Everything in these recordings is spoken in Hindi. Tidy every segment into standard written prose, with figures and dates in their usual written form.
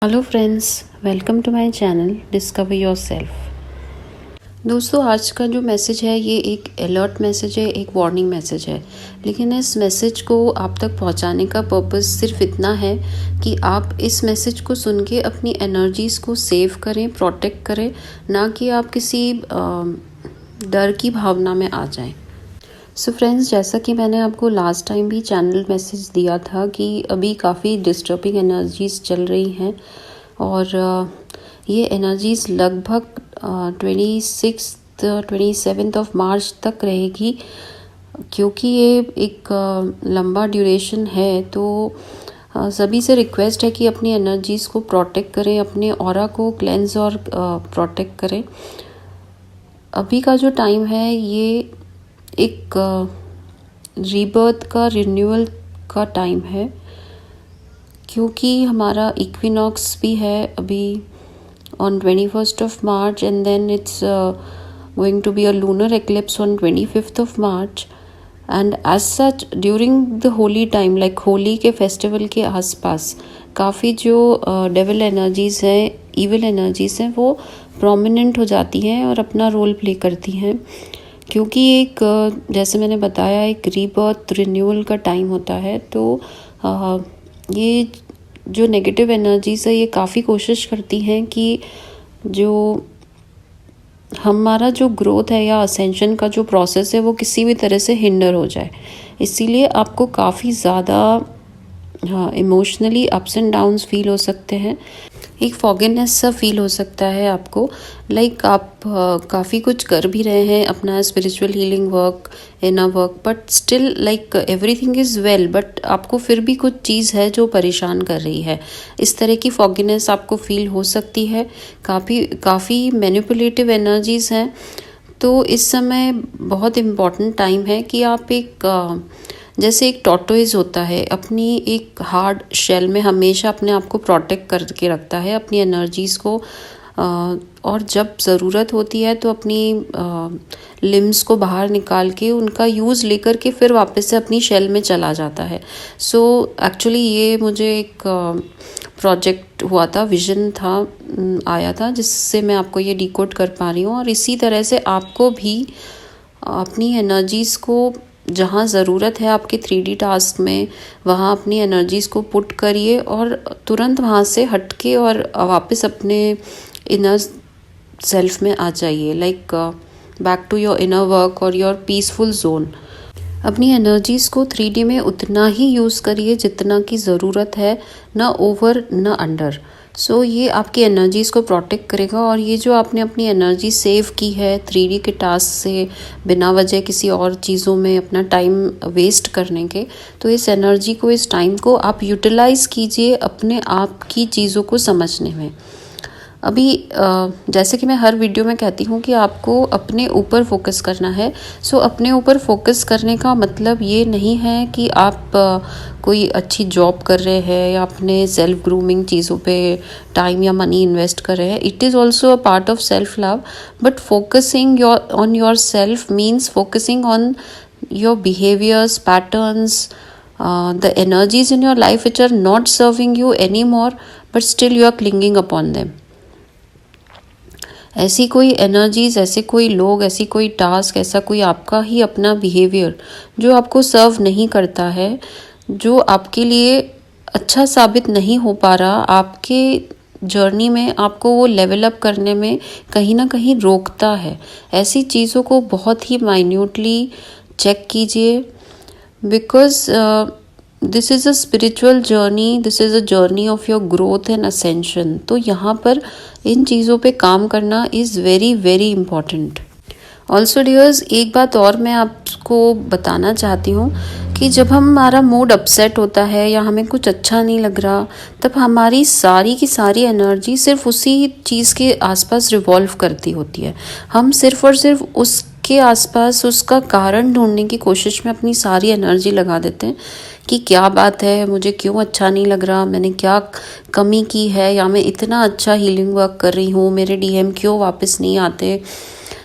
Hello friends, welcome to my channel discover yourself. दोस्तों, आज का जो मैसेज है ये एक अलर्ट मैसेज है, एक वार्निंग मैसेज है। लेकिन इस मैसेज को आप तक पहुंचाने का पर्पस सिर्फ इतना है कि आप इस मैसेज को सुन के अपनी एनर्जीज़ को सेव करें, प्रोटेक्ट करें, ना कि आप किसी डर की भावना में आ जाएं। सो फ्रेंड्स, जैसा कि मैंने आपको लास्ट टाइम भी चैनल मैसेज दिया था कि अभी काफ़ी डिस्टर्बिंग एनर्जीज़ चल रही हैं और ये एनर्जीज़ लगभग 27 ऑफ मार्च तक रहेगी। क्योंकि ये एक लंबा ड्यूरेशन है तो सभी से रिक्वेस्ट है कि अपनी एनर्जीज़ को प्रोटेक्ट करें, अपने ऑरा को क्लेंज और प्रोटेक्ट करें। अभी का जो टाइम है ये एक रीबर्थ का, रिन्यूअल का टाइम है, क्योंकि हमारा इक्विनॉक्स भी है अभी on 21st of March and then it's going to be a lunar eclipse on 25th of March and as such during the Holi time, like Holi के फेस्टिवल के आसपास काफ़ी जो डेविल एनर्जीज़ हैं, इविल एनर्जीज़ हैं, वो प्रोमिनेंट हो जाती हैं और अपना रोल प्ले करती हैं। क्योंकि एक जैसे मैंने बताया, एक रीबर्थ, रिन्यूअल का टाइम होता है। तो ये जो नेगेटिव एनर्जीज है ये काफ़ी कोशिश करती हैं कि जो हमारा जो ग्रोथ है या असेंशन का जो प्रोसेस है वो किसी भी तरह से हिंडर हो जाए। इसीलिए आपको काफ़ी ज़्यादा emotionally ups and downs feel हो सकते हैं। एक फॉगीनेस सा फील हो सकता है आपको, लाइक आप काफ़ी कुछ कर भी रहे हैं, अपना spiritual healing work, inner work, but still like everything is well, but आपको फिर भी कुछ चीज़ है जो परेशान कर रही है। इस तरह की फॉगीनेस आपको फील हो सकती है। काफ़ी मैनिपुलेटिव एनर्जीज़ हैं। तो इस समय बहुत इम्पॉर्टेंट टाइम है कि आप जैसे एक टॉर्टोइज होता है, अपनी एक हार्ड शेल में हमेशा अपने आप को प्रोटेक्ट करके रखता है, अपनी एनर्जीज़ को, और जब ज़रूरत होती है तो अपनी लिम्स को बाहर निकाल के उनका यूज़ लेकर के फिर वापस से अपनी शेल में चला जाता है। सो एक्चुअली ये मुझे एक प्रोजेक्ट हुआ था, विजन था, आया था, जिससे मैं आपको ये डिकोड कर पा रही हूँ। और इसी तरह से आपको भी अपनी एनर्जीज़ को जहाँ ज़रूरत है आपके 3D टास्क में, वहाँ अपनी एनर्जीज़ को पुट करिए और तुरंत वहाँ से हट के और वापस अपने इनर सेल्फ में आ जाइए, like back to your inner work और योर पीसफुल जोन। अपनी एनर्जीज़ को 3D में उतना ही यूज़ करिए जितना की ज़रूरत है, ना ओवर ना अंडर। सो ये आपकी एनर्जीज़ को प्रोटेक्ट करेगा। और ये जो आपने अपनी एनर्जी सेव की है 3D के टास्क से, बिना वजह किसी और चीज़ों में अपना टाइम वेस्ट करने के, तो इस एनर्जी को, इस टाइम को आप यूटिलाइज़ कीजिए अपने आप की चीज़ों को समझने में। अभी जैसे कि मैं हर वीडियो में कहती हूँ कि आपको अपने ऊपर फोकस करना है। सो अपने ऊपर फोकस करने का मतलब ये नहीं है कि आप कोई अच्छी जॉब कर रहे हैं या अपने सेल्फ ग्रूमिंग चीज़ों पे टाइम या मनी इन्वेस्ट कर रहे हैं। It is also a part of self love, but focusing on your self means focusing on your behaviours, patterns, the energies in your life which are not serving you anymore, but still you are clinging upon them. ऐसी कोई एनर्जीज, ऐसे कोई लोग, ऐसी कोई टास्क, ऐसा कोई आपका ही अपना बिहेवियर जो आपको सर्व नहीं करता है, जो आपके लिए अच्छा साबित नहीं हो पा रहा, आपके जर्नी में आपको वो लेवल अप करने में कहीं ना कहीं रोकता है, ऐसी चीज़ों को बहुत ही माइन्यूटली चेक कीजिए। Because this is a spiritual journey, this is a journey of your growth and ascension. तो यहाँ पर इन चीज़ों पे काम करना is very very important. Also dears, एक बात और मैं आपको बताना चाहती हूँ कि जब हमारा मूड अपसेट होता है या हमें कुछ अच्छा नहीं लग रहा, तब हमारी सारी की सारी एनर्जी सिर्फ उसी चीज़ के आसपास रिवॉल्व करती होती है। हम सिर्फ और सिर्फ उसके आसपास उसका कारण ढूंढने की कोशिश में अपनी सारी एनर्जी लगा देते हैं कि क्या बात है, मुझे क्यों अच्छा नहीं लग रहा, मैंने क्या कमी की है, या मैं इतना अच्छा हीलिंग वर्क कर रही हूँ, मेरे डीएम क्यों वापस नहीं आते,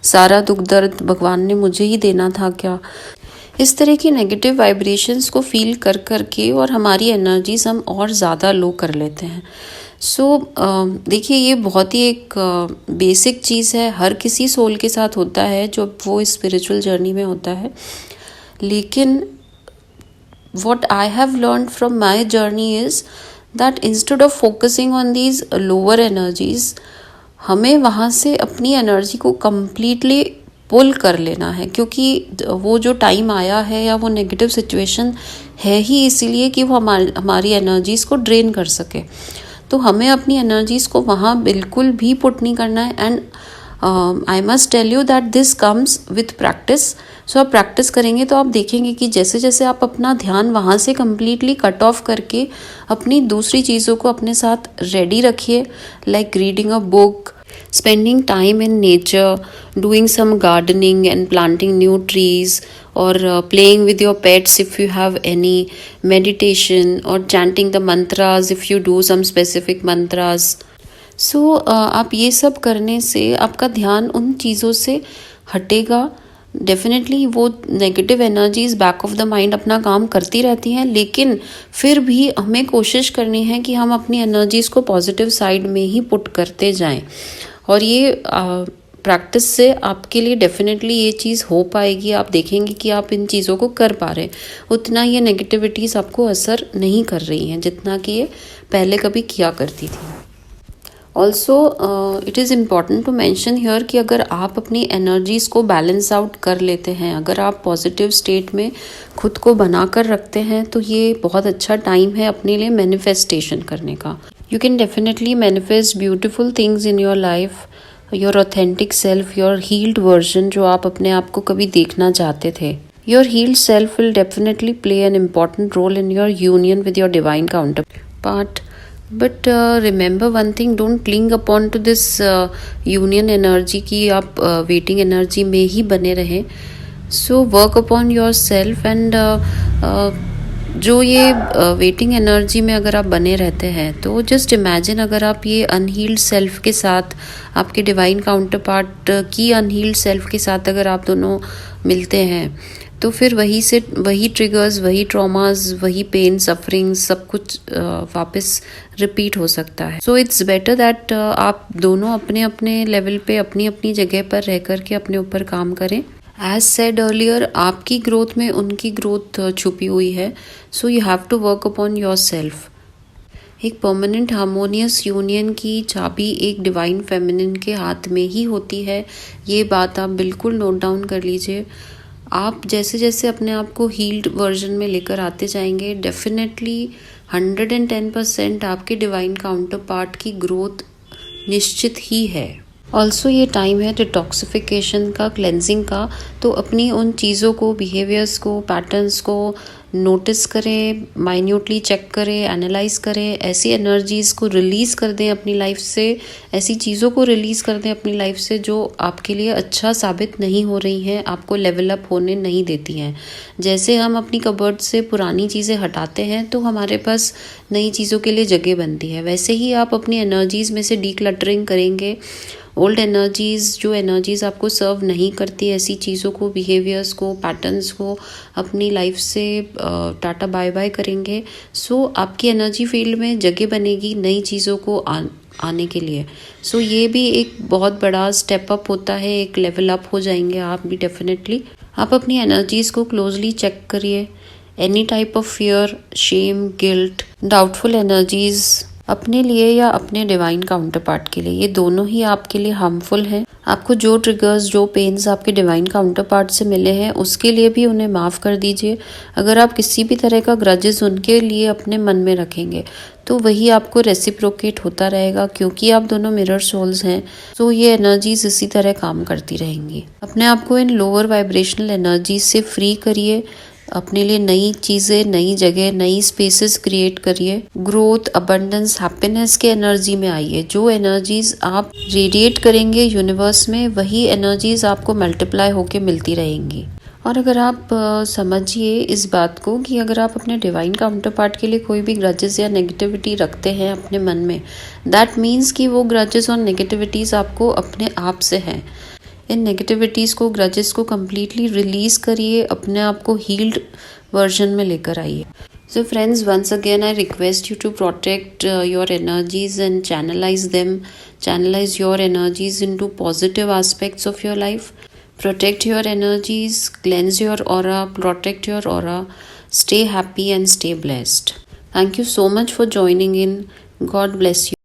सारा दुख दर्द भगवान ने मुझे ही देना था क्या। इस तरह की नेगेटिव वाइब्रेशंस को फील कर कर के और हमारी एनर्जीज हम और ज़्यादा लो कर लेते हैं। देखिए ये बहुत ही एक बेसिक चीज़ है, हर किसी सोल के साथ होता है जब वो स्पिरिचुअल जर्नी में होता है। लेकिन what I have learned from my journey is that instead of focusing on these lower energies, हमें वहाँ से अपनी एनर्जी को completely पुल कर लेना है, क्योंकि वो जो टाइम आया है या वो नेगेटिव सिचुएशन है ही इसीलिए कि वो हमारी एनर्जीज़ को ड्रेन कर सके। तो हमें अपनी एनर्जीज़ को वहाँ बिल्कुल भी पुट नहीं करना है। And I must tell you that this comes with practice. So आप प्रैक्टिस करेंगे तो आप देखेंगे कि जैसे जैसे आप अपना ध्यान वहाँ से कम्प्लीटली कट ऑफ करके अपनी दूसरी चीज़ों को अपने साथ रेडी रखिए, like reading a book, spending time in nature, doing some gardening and planting new trees, or playing with your pets if you have any, meditation or chanting the mantras if you do some specific mantras. आप ये सब करने से आपका ध्यान उन चीज़ों से हटेगा। डेफिनेटली वो negative energies back of the mind अपना काम करती रहती हैं, लेकिन फिर भी हमें कोशिश करनी है कि हम अपनी एनर्जीज को पॉजिटिव साइड में ही पुट करते जाएं। और ये प्रैक्टिस से आपके लिए डेफिनेटली ये चीज़ हो पाएगी। आप देखेंगे कि आप इन चीज़ों को कर पा रहे हैं, उतना ये नेगेटिविटीज़ आपको असर नहीं कर रही हैं जितना कि ये पहले कभी किया करती थी। Also it is important to mention here कि अगर आप अपनी एनर्जीज़ को बैलेंस आउट कर लेते हैं, अगर आप पॉजिटिव स्टेट में खुद को बना कर रखते हैं, तो ये बहुत अच्छा टाइम है अपने लिए मैनिफेस्टेशन करने का। You can definitely manifest beautiful things in your life, your authentic self, your healed version जो आप अपने आप को कभी देखना चाहते थे। Your healed self will definitely play an important role in your union with your divine counterpart. But remember one thing, don't cling upon to this union energy की आप वेटिंग एनर्जी में ही बने रहें। So work upon yourself and जो ये वेटिंग एनर्जी में अगर आप बने रहते हैं तो जस्ट इमेजिन अगर आप ये अनहील्ड सेल्फ के साथ, आपके डिवाइन काउंटर पार्ट की अनहील्ड सेल्फ के साथ अगर आप दोनों मिलते हैं, तो फिर वही ट्रिगर्स, वही ट्रॉमास, वही पेन, सफरिंग, सब कुछ वापस रिपीट हो सकता है। सो इट्स बेटर दैट आप दोनों अपने अपने लेवल पे, अपनी अपनी जगह पर रह कर के अपने ऊपर काम करें। एज सेड अर्लियर, आपकी ग्रोथ में उनकी ग्रोथ छुपी हुई है। So you have to work upon yourself. एक परमानेंट हार्मोनियस यूनियन की चाबी एक डिवाइन फेमिनिन के हाथ में ही होती है। ये बात आप बिल्कुल नोट डाउन कर लीजिए। आप जैसे जैसे अपने आप को हील्ड वर्जन में लेकर आते जाएंगे, डेफिनेटली 110% आपके डिवाइन काउंटर पार्ट की ग्रोथ निश्चित ही है। ऑल्सो ये टाइम है डिटॉक्सिफिकेशन का, क्लेंजिंग का। तो अपनी उन चीज़ों को, बिहेवियर्स को, पैटर्न्स को नोटिस करें, माइन्यूटली चेक करें, एनालाइज करें, ऐसी एनर्जीज़ को रिलीज़ कर दें अपनी लाइफ से, ऐसी चीज़ों को रिलीज़ कर दें अपनी लाइफ से जो आपके लिए अच्छा साबित नहीं हो रही हैं, आपको लेवल अप होने नहीं देती हैं। जैसे हम अपनी कबर्ड से पुरानी चीज़ें हटाते हैं तो हमारे पास नई चीज़ों के लिए जगह बनती है, वैसे ही आप अपनी एनर्जीज़ में से डीक्लटरिंग करेंगे। ओल्ड एनर्जीज़, जो एनर्जीज़ आपको सर्व नहीं करती, ऐसी चीज़ों को, बिहेवियर्स को, पैटर्न्स को अपनी लाइफ से टाटा बाय बाय करेंगे। सो आपकी एनर्जी फील्ड में जगह बनेगी नई चीज़ों को आने के लिए। सो ये भी एक बहुत बड़ा स्टेप अप होता है, एक लेवल अप हो जाएंगे आप भी डेफिनेटली। आप अपनी एनर्जीज़ को क्लोजली चेक करिए। Any type of fear, shame, guilt, doubtful energies अपने लिए या अपने डिवाइन काउंटर पार्ट के लिए, ये दोनों ही आपके लिए हार्मफुल हैं। आपको जो ट्रिगर्स, जो पेन्स आपके डिवाइन काउंटर पार्ट से मिले हैं, उसके लिए भी उन्हें माफ़ कर दीजिए। अगर आप किसी भी तरह का ग्रजेस उनके लिए अपने मन में रखेंगे तो वही आपको रेसिप्रोकेट होता रहेगा, क्योंकि आप दोनों मिरर सोल्स हैं। तो ये एनर्जीज इसी तरह काम करती रहेंगी। अपने आप को इन लोअर वाइब्रेशनल एनर्जीज से फ्री करिए। अपने लिए नई चीज़ें, नई जगह, नई स्पेसेस क्रिएट करिए। ग्रोथ, अबंडेंस, हैप्पीनेस के एनर्जी में आइए। जो एनर्जीज आप रेडिएट करेंगे यूनिवर्स में, वही एनर्जीज आपको मल्टीप्लाई होके मिलती रहेंगी। और अगर आप समझिए इस बात को कि अगर आप अपने डिवाइन काउंटर पार्ट के लिए कोई भी ग्रजेस या नेगेटिविटी रखते हैं अपने मन में, दैट मीन्स कि वो ग्रजेस और नेगेटिविटीज़ आपको अपने आप से हैं। इन नेगेटिविटीज़ को, ग्रजेस को कम्प्लीटली रिलीज़ करिए, अपने आप को हील्ड वर्जन में लेकर आइए। So friends, once again I request you to protect your energies and channelize your energies into positive aspects of your life. Protect your energies, cleanse your aura, protect your aura, stay happy and stay blessed. Thank you so much for joining in. God bless you.